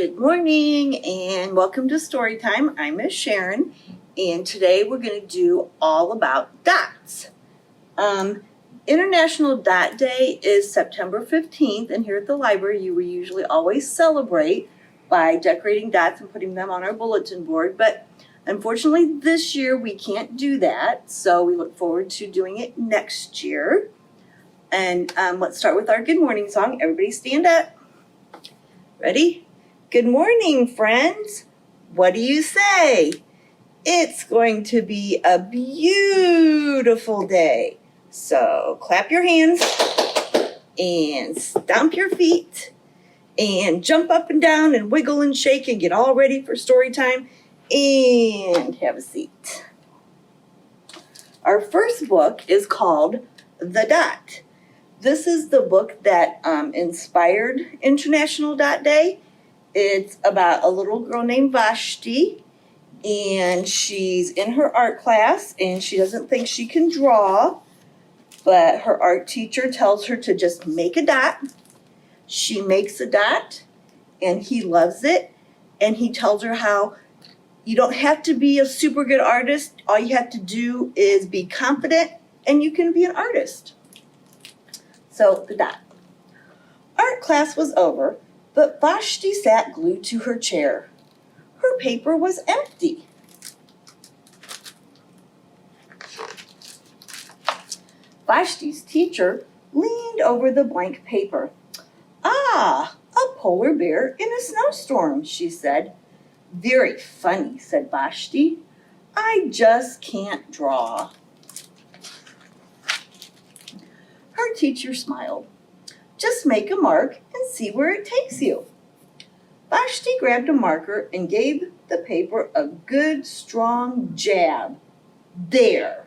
Good morning and welcome to Story Time. I'm Miss Sharon and today we're going to do all about dots. International Dot Day is September 15th, and here at the library we usually always celebrate by decorating dots and putting them on our bulletin board, but unfortunately this year we can't do that, so we look forward to doing it next year. And let's start with our good morning song. Everybody stand up. Ready? Good morning, friends. What do you say? It's going to be a beautiful day. So clap your hands and stomp your feet and jump up and down and wiggle and shake and get all ready for story time and have a seat. Our first book is called The Dot. This is the book that inspired International Dot Day. It's about a little girl named Vashti, and she's in her art class, and she doesn't think she can draw, but her art teacher tells her to just make a dot. She makes a dot, and he loves it, and he tells her how you don't have to be a super good artist. All you have to do is be confident, and you can be an artist. So, the dot. Art class was over, but Vashti sat glued to her chair. Her paper was empty. Vashti's teacher leaned over the blank paper. "Ah, a polar bear in a snowstorm," she said. "Very funny," said Vashti. "I just can't draw." Her teacher smiled. "Just make a mark and see where it takes you." Vashti grabbed a marker and gave the paper a good strong jab. There.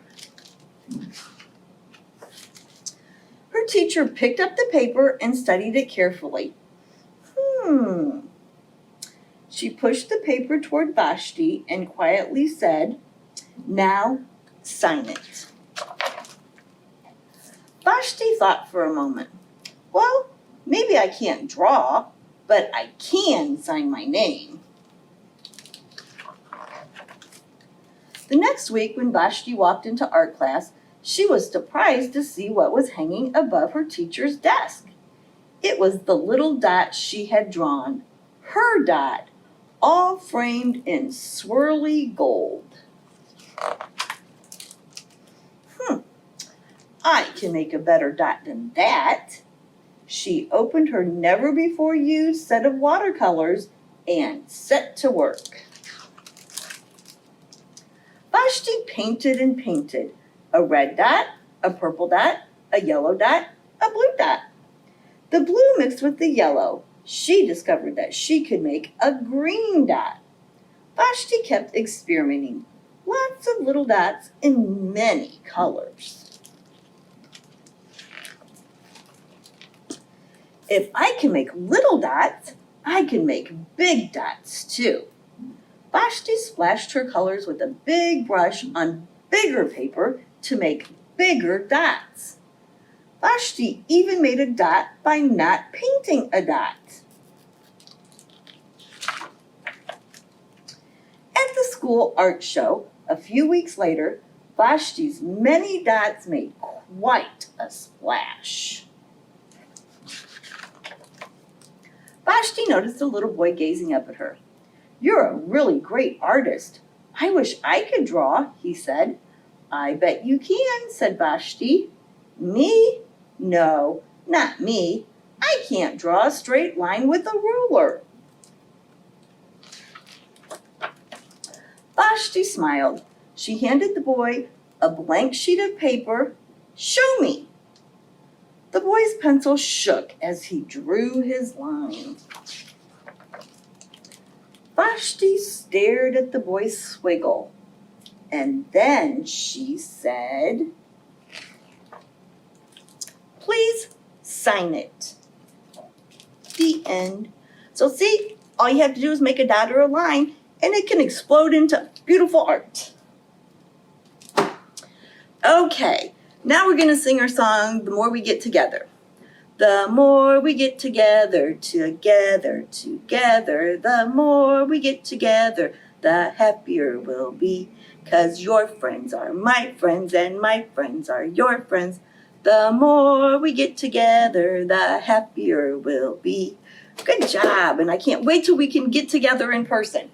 Her teacher picked up the paper and studied it carefully. She pushed the paper toward Vashti and quietly said, "Now, sign it." Vashti thought for a moment. "Well, maybe I can't draw, but I can sign my name." The next week, when Vashti walked into art class, she was surprised to see what was hanging above her teacher's desk. It was the little dot she had drawn, her dot, all framed in swirly gold. I can make a better dot than that. She opened her never-before-used set of watercolors and set to work. Vashti painted and painted. A red dot, a purple dot, a yellow dot, a blue dot. The blue mixed with the yellow. She discovered that she could make a green dot. Vashti kept experimenting. Lots of little dots in many colors. If I can make little dots, I can make big dots too. Vashti splashed her colors with a big brush on bigger paper to make bigger dots. Vashti even made a dot by not painting a dot. At the school art show, a few weeks later, Vashti's many dots made quite a splash. Vashti noticed a little boy gazing up at her. "You're a really great artist. I wish I could draw," he said. "I bet you can," said Vashti. "Me? No, not me. I can't draw a straight line with a ruler." Vashti smiled. She handed the boy a blank sheet of paper. "Show me." The boy's pencil shook as he drew his line. Vashti stared at the boy's swiggle, and then she said, "Please sign it." The end. So see, all you have to do is make a dot or a line, and it can explode into beautiful art. Okay, now we're going to sing our song, "The More We Get Together." The more we get together, together, together, the more we get together, the happier we'll be. 'Cause your friends are my friends and my friends are your friends. The more we get together, the happier we'll be. Good job, and I can't wait till we can get together in person.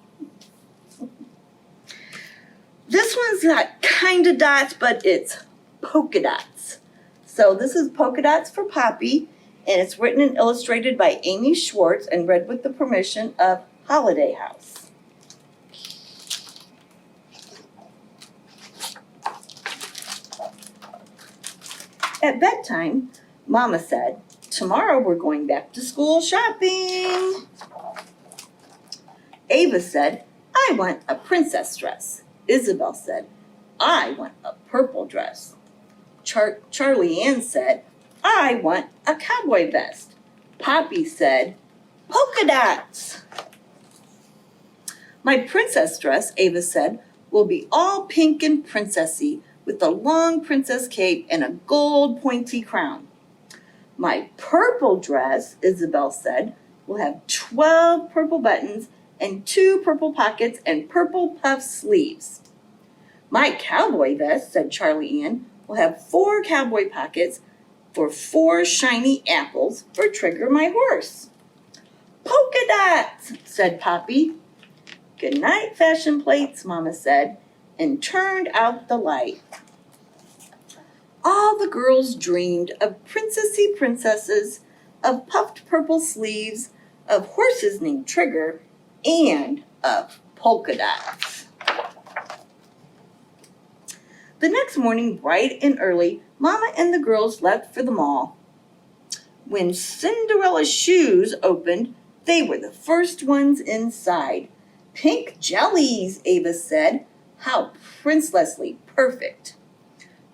This one's not kind of dots, but it's polka dots. So this is Polka Dots for Poppy, and it's written and illustrated by Amy Schwartz and read with the permission of Holiday House. At bedtime, Mama said, "Tomorrow we're going back to school shopping." Ava said, "I want a princess dress." Isabel said, "I want a purple dress." Charlie Ann said, "I want a cowboy vest." Poppy said, "Polka dots." "My princess dress," Ava said, "will be all pink and princessy with a long princess cape and a gold pointy crown." "My purple dress," Isabel said, "will have 12 purple buttons and 2 purple pockets and purple puff sleeves." "My cowboy vest," said Charlie Ann, "will have 4 cowboy pockets for 4 shiny apples for Trigger my horse." "Polka dots," said Poppy. "Good night, fashion plates," Mama said, and turned out the light. All the girls dreamed of princessy princesses, of puffed purple sleeves, of horses named Trigger, and of polka dots. The next morning, bright and early, Mama and the girls left for the mall. When Cinderella's shoes opened, they were the first ones inside. "Pink jellies," Ava said. "How princessly perfect."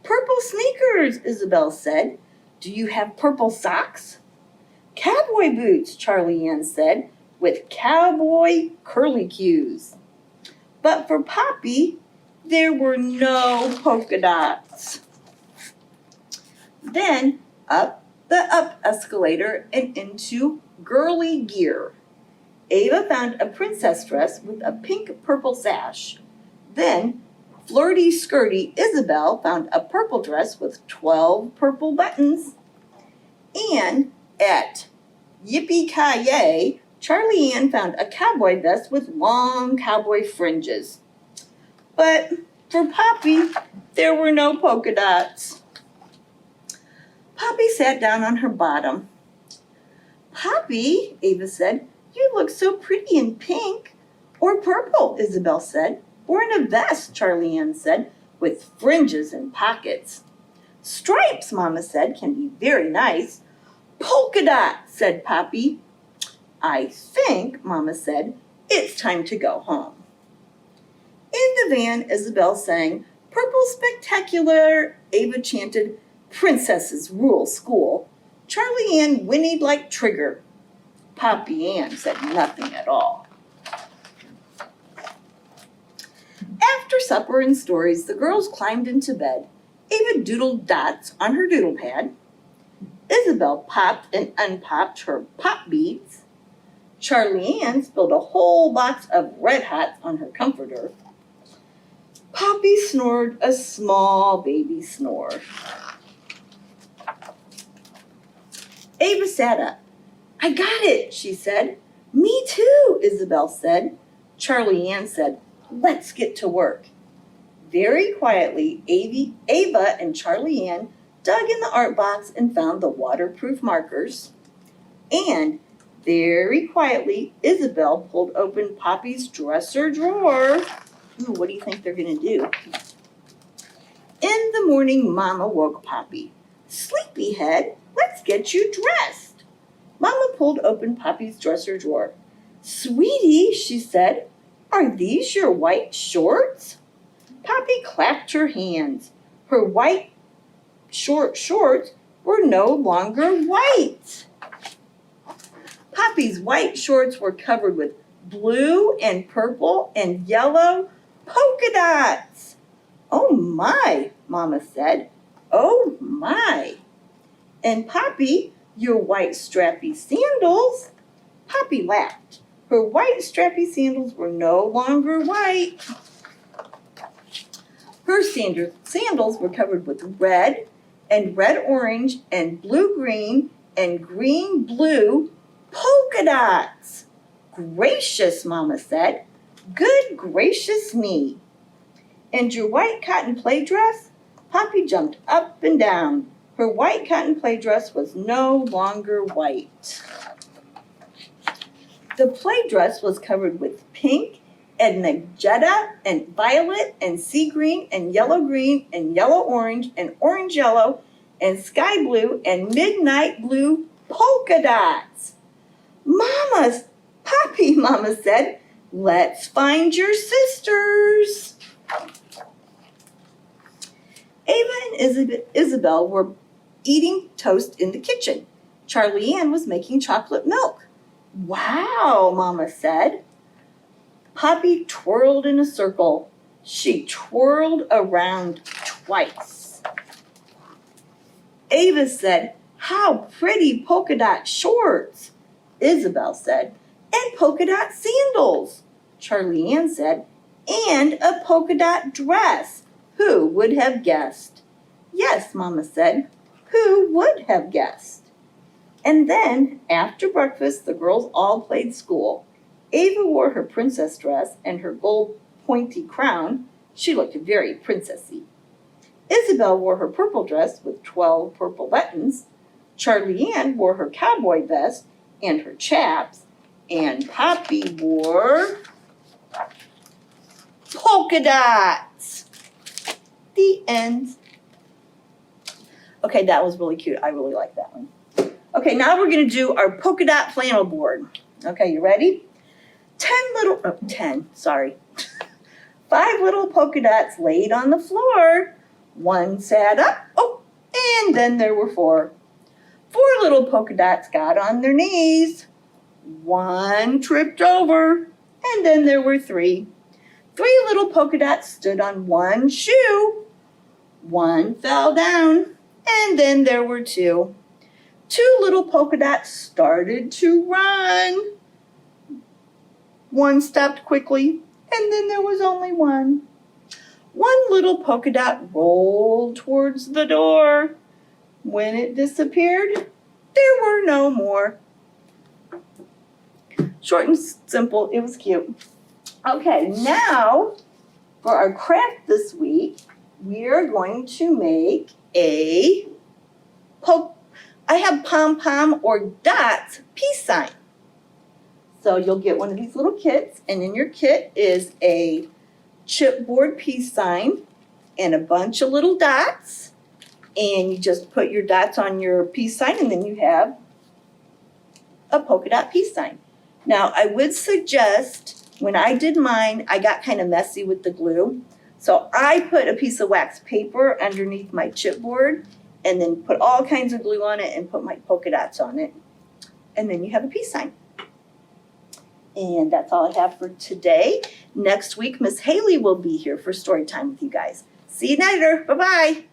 "Purple sneakers," Isabel said. "Do you have purple socks?" "Cowboy boots," Charlie Ann said, "with cowboy curlicues." But for Poppy, there were no polka dots. Then up the up escalator and into girly gear. Ava found a princess dress with a pink purple sash. Then flirty skirty Isabel found a purple dress with 12 purple buttons. And at Yippee-ki-yay, Charlie Ann found a cowboy vest with long cowboy fringes. But for Poppy, there were no polka dots. Poppy sat down on her bottom. "Poppy," Ava said, "you look so pretty in pink." "Or purple," Isabel said. "Or in a vest," Charlie Ann said, "with fringes and pockets." "Stripes," Mama said, "can be very nice." "Polka dots," said Poppy. "I think," Mama said, "it's time to go home." In the van, Isabel sang, "Purple Spectacular." Ava chanted, "Princesses rule school." Charlie Ann whinnied like Trigger. Poppy Ann said nothing at all. After supper and stories, the girls climbed into bed. Ava doodled dots on her doodle pad. Isabel popped and unpopped her pop beads. Charlie Ann spilled a whole box of Red Hots on her comforter. Poppy snored a small baby snore. Ava sat up. "I got it," she said. "Me too," Isabel said. Charlie Ann said, "Let's get to work." Very quietly, Ava and Charlie Ann dug in the art box and found the waterproof markers. And very quietly, Isabel pulled open Poppy's dresser drawer. Ooh, what do you think they're going to do? In the morning, Mama woke Poppy. "Sleepyhead, let's get you dressed." Mama pulled open Poppy's dresser drawer. "Sweetie," she said, "are these your white shorts?" Poppy clapped her hands. Her white short shorts were no longer white. Poppy's white shorts were covered with blue and purple and yellow polka dots. "Oh my," Mama said. "Oh my." And Poppy, Your white strappy sandals? Poppy laughed. Her white strappy sandals were no longer white. Her sandals were covered with red and red-orange and blue-green and green-blue polka dots. Gracious, Mama said. Good gracious me. And your white cotton play dress? Poppy jumped up and down. Her white cotton play dress was no longer white. The play dress was covered with pink and magenta and violet and sea green and yellow orange and orange yellow and sky blue and midnight blue polka dots. Poppy, Mama said, let's find your sisters. Ava and Isabel were eating toast in the kitchen. Charlie Ann was making chocolate milk. Wow, Mama said. Poppy twirled in a circle. She twirled around twice. Ava said, how pretty polka dot shorts. Isabel said, and polka dot sandals. Charlie Ann said, and a polka dot dress. Who would have guessed? Yes, Mama said, who would have guessed? And then, after breakfast, the girls all played school. Ava wore her princess dress and her gold pointy crown. She looked very princessy. Isabel wore her purple dress with 12 purple buttons. Charlie Ann wore her cowboy vest and her chaps. And Poppy wore polka dots. The end. Okay, that was really cute. I really like that one. Okay, now we're going to do our polka dot flannel board. Okay, you ready? 5 little polka dots laid on the floor. 1 sat up, and then there were 4. 4 little polka dots got on their knees. 1 tripped over, and then there were 3. 3 little polka dots stood on 1 shoe. 1 fell down, and then there were 2. 2 little polka dots started to run. 1 stopped quickly, and then there was only 1. 1 little polka dot rolled towards the door. When it disappeared, there were no more. Short and simple, it was cute. Okay, now for our craft this week, we are going to make I have pom-pom or dots peace sign. So you'll get one of these little kits, and in your kit is a chipboard peace sign and a bunch of little dots. And you just put your dots on your peace sign, and then you have a polka dot peace sign. Now, I would suggest, when I did mine, I got kind of messy with the glue. So I put a piece of wax paper underneath my chipboard and then put all kinds of glue on it and put my polka dots on it. And then you have a peace sign. And that's all I have for today. Next week, Miss Haley will be here for story time with you guys. See you later. Bye-bye.